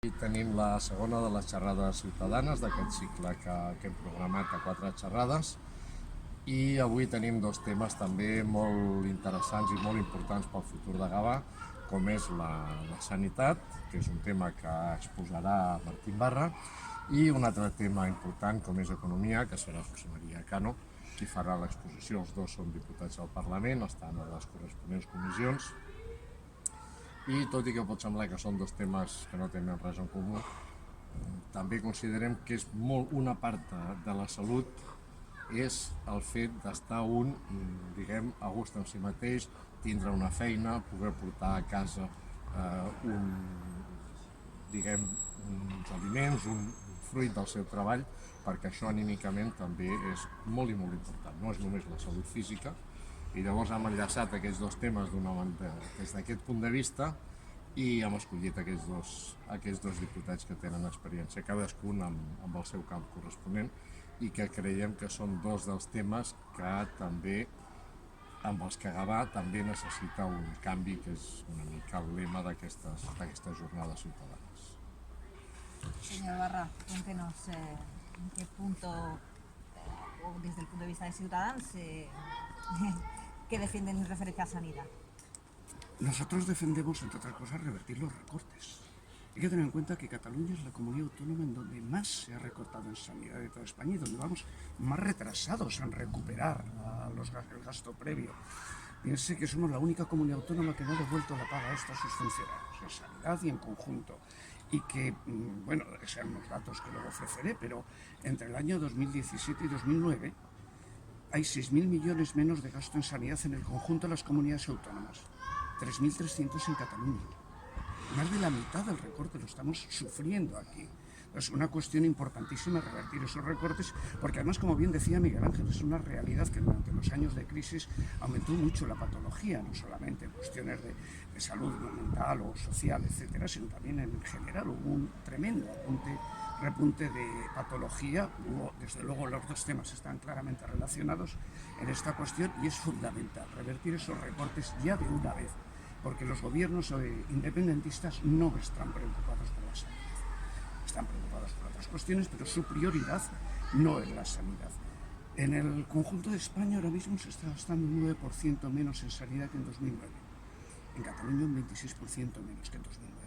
Tenim la segona de les xerrades ciutadanes d'aquest cicle que hem programat a 4 xerrades i avui tenim dos temes també molt interessants i molt importants pel futur de Gavà, com és la sanitat, que és un tema que exposarà Martín Barra, i un altre tema important com és economia, que serà José María Cano, qui farà l'exposició. Els dos són diputats al Parlament, estan a les corresponents comissions, i tot i que pot semblar que són dos temes que no tenen res en comú, també considerem que és molt una part de la salut és el fet d'estar un, a gust en si mateix, tindre una feina, poder portar a casa uns aliments, un fruit del seu treball, perquè això anímicament també és molt i molt important, no és només la salut física. I llavors hem enllaçat aquests dos temes des d'aquest punt de vista i hem escollit aquests dos diputats que tenen experiència, cadascun amb el seu camp corresponent, i que creiem que són dos dels temes que també, amb els que Gavà també necessita un canvi, que és una mica el lema d'aquestes jornades ciutadanes. Señor Barra, cuéntenos en qué punto, o desde el punto de vista de Ciudadanos, ¿qué defienden en referencia a sanidad? Nosotros defendemos, entre otras cosas, revertir los recortes. Hay que tener en cuenta que Cataluña es la comunidad autónoma en donde más se ha recortado en sanidad de toda España y donde vamos más retrasados en recuperar el gasto previo. Piense que somos la única comunidad autónoma que no ha devuelto la paga extra a sus funcionarios, en sanidad y en conjunto. Y que, bueno, sean unos datos que luego ofreceré, pero entre el año 2017 y 2009 hay 6.000 millones menos de gasto en sanidad en el conjunto de las comunidades autónomas, 3.300 en Cataluña. Más de la mitad del recorte lo estamos sufriendo aquí. Es una cuestión importantísima revertir esos recortes, porque además, como bien decía Miguel Ángel, es una realidad que durante los años de crisis aumentó mucho la patología, no solamente en cuestiones de salud mental o social, etcétera, sino también en general. Hubo un tremendo repunte de patología. Desde luego los dos temas están claramente relacionados en esta cuestión y es fundamental revertir esos recortes ya de una vez, porque los gobiernos independentistas no están preocupados por la sanidad. Están preocupados por otras cuestiones, pero su prioridad no es la sanidad. En el conjunto de España ahora mismo se está gastando un 9% menos en sanidad que en 2009. En Cataluña un 26% menos que en 2009.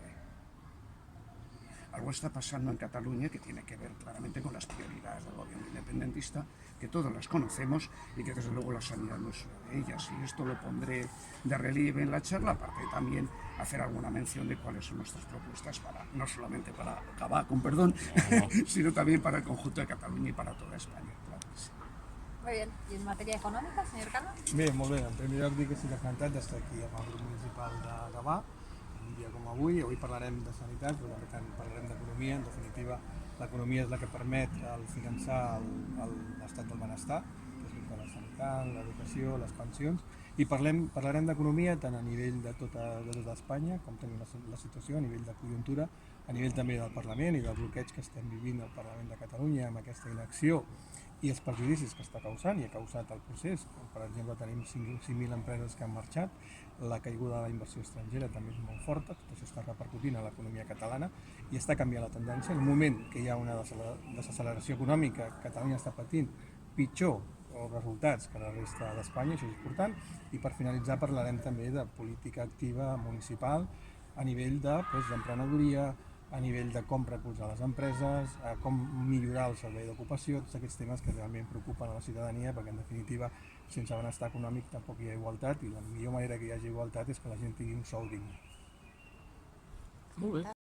Algo está pasando en Cataluña que tiene que ver claramente con las prioridades del gobierno independentista, que todos las conocemos y que desde luego la sanidad no es una de ellas. Y esto lo pondré de relieve en la charla, aparte de también hacer alguna mención de cuáles son nuestras propuestas, no solamente para Gavà, con perdón, sino también para el conjunto de Cataluña y para toda España. Claro que sí. Muy bien. ¿Y en materia económica, señor Cano? Bé, molt bé. En primer lloc, dir que estic encantat d'estar aquí amb el grup municipal de Gavà, un dia com avui parlarem de sanitat, però també parlarem d'economia. En definitiva, l'economia és la que permet finançar l'estat del benestar, que és la sanitat, l'educació, les pensions, i parlarem d'economia tant a nivell de tota Espanya, com tenim la situació, a nivell de conjuntura, a nivell també del Parlament i del bloqueig que estem vivint al Parlament de Catalunya amb aquesta inacció i els perjudicis que està causant i ha causat el procés. Per exemple, tenim 5.000 empreses que han marxat, la caiguda de la inversió estrangera també és molt forta, tot això està repercutint a l'economia catalana i està canviant la tendència. En el moment que hi ha una desacceleració econòmica, Catalunya està patint pitjor els resultats que la resta d'Espanya, això és important. I per finalitzar parlarem també de política activa municipal a nivell d'emprenedoria, a nivell de com recolzar les empreses, com millorar el servei d'ocupació, tots aquests temes que realment preocupen a la ciutadania, perquè en definitiva sense benestar econòmic tampoc hi ha igualtat i la millor manera que hi hagi igualtat és que la gent tingui un sou digne. Molt bé.